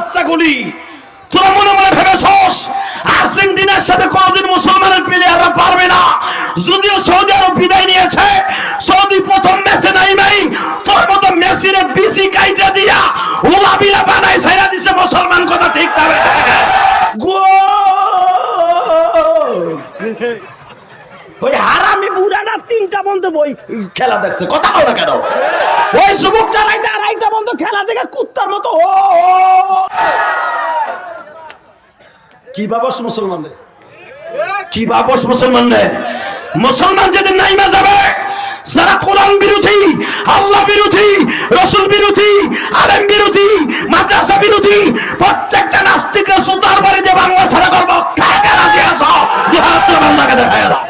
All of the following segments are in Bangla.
বাচ্চাগুলি, তোরা মনে মনে ভেবেছস আর্জেন্টিনার সাথে কোনদিন মুসলমানের প্লেয়াররা পারবে না। যদিও সৌদি আরব বিদায় নিয়েছে, সৌদি প্রথম ম্যাচে নাইমাই তোর মতো মেসিরে বিসি কাইটা দিয়া উলাবিলা বানায় ছাইরা দিছে মুসলমান, কথা ঠিক না? ওই হারামি বুড়াটা 3টা বন্ধ বই খেলা দেখছে, কথা কও না কেন? ওই যুবকটা রাইতে 2:30 বন্ধ খেলা দেখে কুত্তার মতো কি বাবস মুসলমান রে, কি বাবস মুসলমান রে। মুসলমান যেদিন নাইমা যাবে, যারা কোরআন বিরোধী, আল্লাহ বিরোধী, রসুল বিরোধী, আলেম বিরোধী, মাদ্রাসা বিরোধী প্রত্যেকটা নাস্তিকরা সুতার বাড়ি দিয়ে বাংলা ছাড়া করবো। কাকে রাজি আছো? বাংলাকে দেখায় দাও।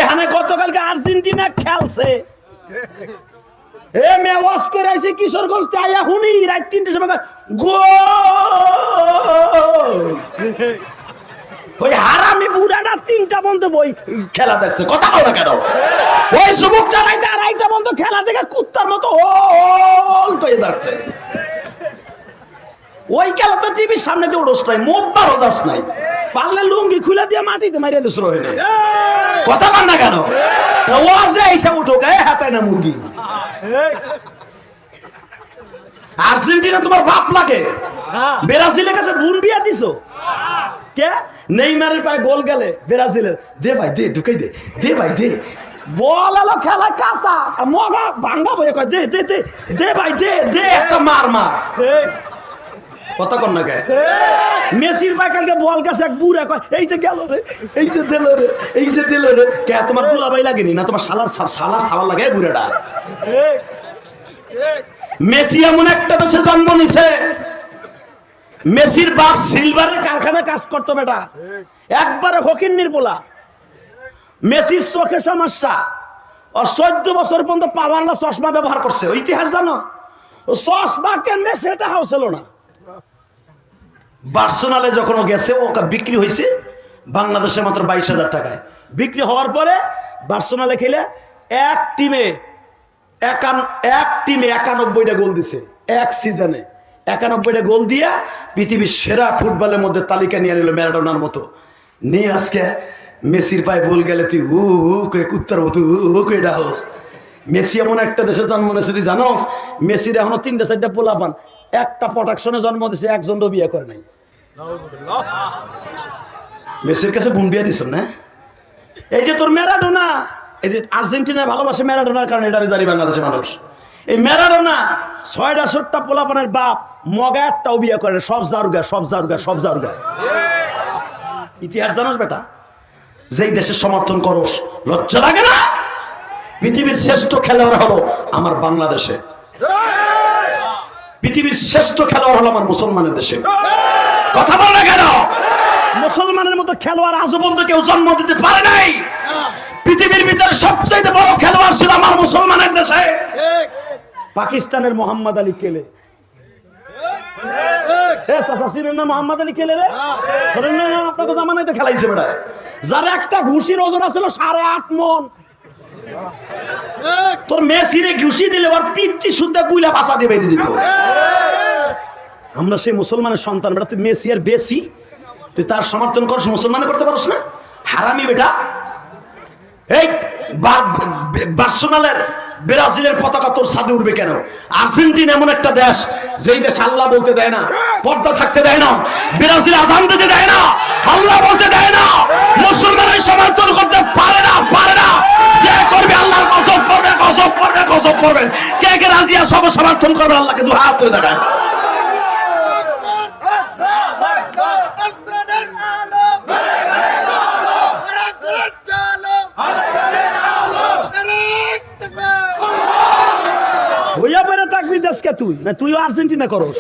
এখানে গতকালকে আর্জেন্টিনা খেলছে, কিশোরগঞ্জ আয়া হুনি রাত 3টার সময় ওই হারামি বুড়াটা 3টা বন্ধ বই খেলা দেখছে, কথা কও না কেন? ওই যুবকটা রাইতে 2:30 বন্ধ খেলা দেখে কুত্তার মতো হয়ে যাচ্ছে। ওই খেলা তো টিভির সামনে দিয়ে উড়স নাই, মুখ বারো যাস নাই, পারলে লুঙ্গি খুলে দিয়ে মাটিতে মারিয়ে দিস রোহিণী, কথা কন না কেন? ওয়াজে এইসব উঠো গায়ে হাতায় না মুরগি। আর্জেন্টিনা তোমার বাপ লাগে, ব্রাজিলের কাছে বোন বিয়া দিছো কে? নেইমারের পায়ে গোল গেলে ব্রাজিলের, দে ভাই দে, ঢুকাই দে, দে ভাই দে, বল এলো খেলা কাতা মগা ভাঙ্গা বয়ে কয় দে দে দে, দে ভাই দে দে, একটা মার মার, কথা কন না কে? মেসির পায়ে কালকে বল গেছে, এক বুড়া কয় এই যে গেল রে, এই যে দিল রে, এই যে দিল রে। কে তোমার দুলাভাই লাগেনি না? তোমার শালার সাওয়াল লাগে বুড়াটা। মেসি এমন একটা দেশে জন্ম নিছে, মেসির বাপ সিলভারের কারখানায় কাজ করতো বেটা, একবারে ফকিন্নির পোলা। মেসির চোখে সমস্যা, আর 14 বছর পর্যন্ত পাওয়ারলা চশমা ব্যবহার করছে। ওই ইতিহাস জানো? ও চশমা কেনবে সেটা হচ্ছিল না। বার্সেলোনায় যখন ও গেছে, ও বিক্রি হয়েছে বাংলাদেশে মাত্র 22,000 টাকায়। বিক্রি হওয়ার পরে বার্সেলোনায় খেলে এক টিমে 91টা গোল দিছে এক সিজনে। 91টা গোল দিয়া পৃথিবীর সেরা ফুটবলের মধ্যে তালিকা নিয়ে নিল ম্যারাডোনার মতো। নিয়ে আজকে মেসির পায়ে বল গেলে তুই কুত্তার মতো এটা হোস। মেসি এমন একটা দেশে জন্ম নিয়েছে তুই জানোস? মেসির এখনো 3-4টা পোলা পান, একটা প্রোটেকশনে জন্ম দিয়েছে, একজনও বিয়ে করে নাই। মেসির কাছে বোন বিয়ে দিছ না? এই যে তোর ম্যারাডোনা, এই যে আর্জেন্টিনা ভালোবাসে ম্যারাডোনার কারণে, এটা আমি জানি বাংলাদেশের মানুষ। এই ম্যারাডোনা 6টা পোলাপানের বাপ, মগা একটাও বিয়ে করে, সব জারুগা সব জারুগা সব জারুগা। ইতিহাস জানোস বেটা? যেই দেশের সমর্থন করস লজ্জা লাগে না? পৃথিবীর শ্রেষ্ঠ খেলোয়াড় হলো আমার বাংলাদেশে, পৃথিবীর শ্রেষ্ঠ খেলোয়াড় হলো আমার মুসলমানের দেশে, কথা বলে কেন? মুসলমানের মতো খেলোয়াড় আজও পর্যন্ত কেউ জন্ম দিতে পারে নাই। পৃথিবীর ভিতরে সবচেয়ে বড় খেলোয়াড় ছিল আমার মুসলমানের দেশে। পাকিস্তানের মোহাম্মদ আলী কেলে, মোহাম্মদ আলী কেলে রে, আপনাকে জামানায় তো খেলাইছে বেটা, যার একটা ঘুষির ওজন আছিল 8.5 মন। তোর মেসিরে ঘুষি দিলে ওর পিঠটি শুদ্ধ বুইলা বাসা দিয়ে বেরিয়ে যেত। আমরা সেই মুসলমানের সন্তান বেটা, তুই মেসি আর বেশি, তুই তার সমর্থন করস, মুসলমানে করতে পারস না? হারামি বেটা। এই বার্সেলোনার ব্রাজিলের পতাকা তোর ছাদে উঠবে কেন? আর্জেন্টিনা এমন একটা দেশ, যেই দেশ আল্লাহ বলতে দেয় না, পর্দা থাকতে দেয় না, ব্রাজিল আজান দিতে দেয় না, আল্লাহ বলতে দেয় না, মুসলমানের সমর্থন করতে পারে না, পারে না। যে করবে আল্লাহর গজব পড়বে, গজব পড়বে, গজব পড়বে। কে কে রাজি আছে সমর্থন করবে? আল্লাহকে দু হাত তুলে দেখায়। হইয়া বেড়ে থাকবি দেশকে তুই না? তুইও আর্জেন্টিনা করস।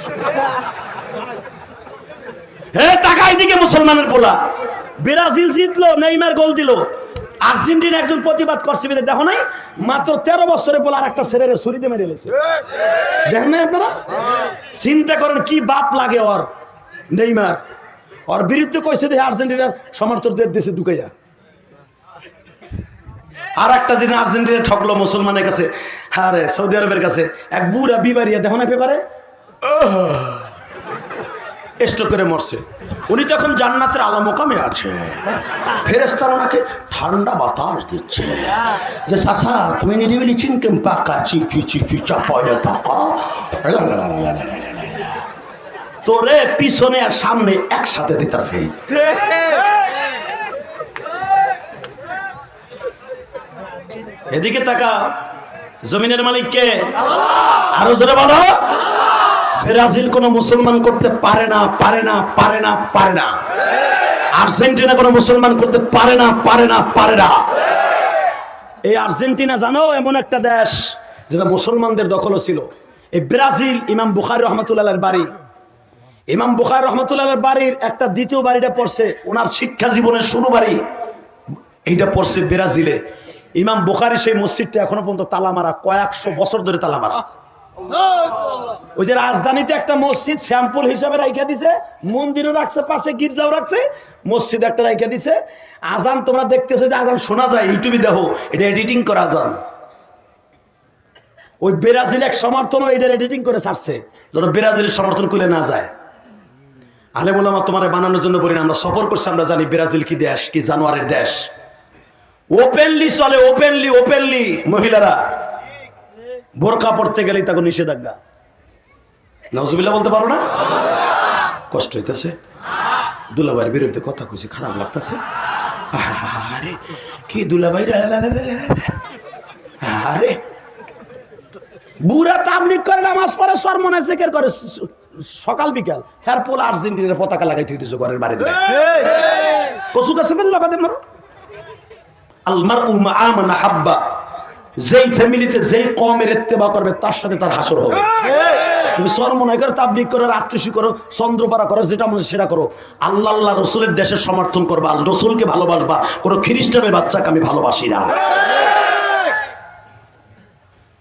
হে টাকা এদিকে মুসলমানের পোলা, ব্রাজিল জিতলো, নেইমার গোল দিল, আর্জেন্টিনা একজন প্রতিবাদ করছে, দেখো নাই? মাত্র 13 বছরে বলে আর একটা ছেলেরে ছুরিতে মেরে এলেছে, দেখেন নাই আপনারা? চিন্তা করেন কি বাপ লাগে ওর। নেইমার ওর বিরুদ্ধে কইছে যে আর্জেন্টিনার সমর্থকদের দেশে ঢুকাইয়া। আর একটা জিনিস আর্জেন্টিনা ঠকলো মুসলমানের কাছে, আরে সৌদি আরবের কাছে। এক বুড়া বিবারিয়া দেখো না পেপারে, স্ট্রোক করে মরছে। উনি তো এখন জান্নাতের আলা মোকামে আছে, ফেরেশতারা ওনাকে ঠান্ডা বাতাস দিচ্ছে যে চাচা তুমি নিরিবিলি চিনকেন পাকা চিফি চিফি চাপায়া থাকা, তোরে পিছনে আর সামনে একসাথে দিতেছে। এদিকে তাকা, জমিনের মালিক কে? আরো জোরে বলো। ব্রাজিল কোন মুসলমান করতে পারে না, পারে না, পারে না, পারে না। আর্জেন্টিনা কোন মুসলমান করতে পারে না, পারে না, পারে না। এই আর্জেন্টিনা জানো এমন একটা দেশ যেটা মুসলমানদের দখল ছিল। এই ব্রাজিল ইমাম বুখারী রহমাতুল্লাহর বাড়ি, ইমাম বুখারী রহমাতুল্লাহর বাড়ির একটা দ্বিতীয় বাড়িটা পড়ছে ওনার শিক্ষা জীবনের শুরু বাড়ি, এইটা পড়ছে ব্রাজিলে। ইমাম বুখারী সেই মসজিদটা এখনো পর্যন্ত তালা মারা, কয়েকশো বছর ধরে তালা মারা। ওই যে রাজধানীতে একটা মসজিদ স্যাম্পল হিসাবে রাইখা দিছে, মন্দিরও রাখছে, পাশে গির্জাও রাখছে, মসজিদ একটা রাইখা দিছে। আজান তোমরা দেখতেছো যে আজান শোনা যায়, ইউটিউবে দেখো, এটা এডিটিং করা আজান। ওই ব্রাজিল এক সমর্থনও এটা এডিটিং করে ছাড়ছে, যেন ব্রাজিলের সমর্থন করলে না যায়। আলেম ওলামা তোমার বানানোর জন্য বলি না, আমরা সফর করছি, আমরা জানি ব্রাজিল কি দেশ, কি জানোয়ারের দেশ। ওপেনলি চলে, ওপেনলি ওপেনলি মহিলারা বোরকা পড়তে গেলেই তাকে নিষেধাজ্ঞা। নাউজুবিল্লাহ বলতে পারো না? কষ্ট হইতেছে, দুলাভাইয়ের বিরুদ্ধে কথা কইছি, খারাপ লাগতেছে। আরে কি দুলাভাই, আরে বুড়া তাবলিগ করে, নামাজ পড়ে, সরমনে জিকির করে সকাল বিকাল, হের পোলা আর্জেন্টিনার পতাকা লাগাই থই দিছো ঘরের বাড়িতে। কসু কাছে বেল লাগাতে মারো। আলমারউ মা মান হাব্বা, যেই ফ্যামিলিতে যেই কওমের ইত্তেবা করবে তার সাথে তার হাসর হবে। তুমি সরমনে করে, তাবলিগ করো, আত্মীয় করো, চন্দ্রপাড়া করো, যেটা মনে সেটা করো, আল্লাহ আল্লাহ রসুলের দেশের সমর্থন করবা, রসুলকে ভালোবাসবা, কোনো খ্রিস্টানের বাচ্চাকে আমি ভালোবাসি না।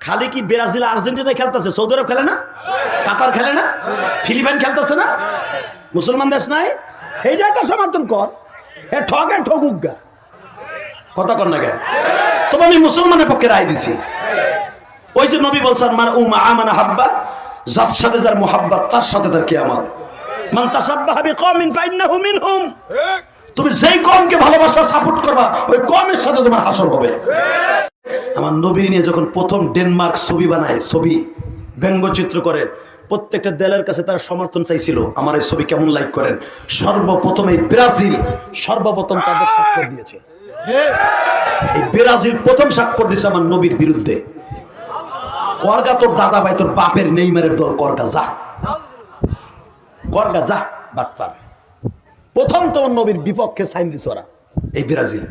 খালি কি ব্রাজিল আর্জেন্টিনা খেলতেছে, সৌদি আরব খেলে না, কাতার খেলে না, ফিলিপাইন খেলতেছে না, মুসলমান দেশ নাই? এইটা একটা সমর্থন কর, এ ঠকে ঠকুক গা, কথা কর না গে। তবে আমি মুসলমানের পক্ষে রায় দিছি। ওই যে নবী বলছেন মার উমা আমানা হাব্বা, যার সাথে যার মুহাব্বত তার সাথে তার কিয়ামত। মান তাসাব্বাহা বিকওমিন ফাইন্নাহু মিনহুম, তুমি যেই কওমকে ভালোবাসা সাপোর্ট করবা ওই কওমের সাথে তোমার হাসর হবে। আমার নবী নিয়ে যখন প্রথম ডেনমার্ক ছবি বানায়, ছবি ব্যঙ্গচিত্র করে, প্রত্যেকটা দেলের কাছে তার সমর্থন চাইছিল, আমার এই ছবি কেমন লাইক করেন। সর্বপ্রথম এই ব্রাজিল সর্বপ্রথম তাদের স্বাক্ষর দিয়েছে। এই ব্রাজিল প্রথম স্বাক্ষর দিয়েছে আমার নবীর বিরুদ্ধে। করগা তোর দাদা ভাই, তোর বাপের নেইমারের দল, করগা যা, করগা যা বাটপার। প্রথম তোমার নবীর বিপক্ষে সাইন দিছে ওরা, এই ব্রাজিল।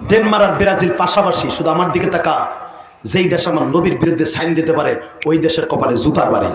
ডেনমার্ক আর ব্রাজিল পাশাপাশি, শুধু আমার দিকে তাকা, যেই দেশ আমার নবীর বিরুদ্ধে সাইন দিতে পারে ওই দেশের কপালে জুতার বাড়ি।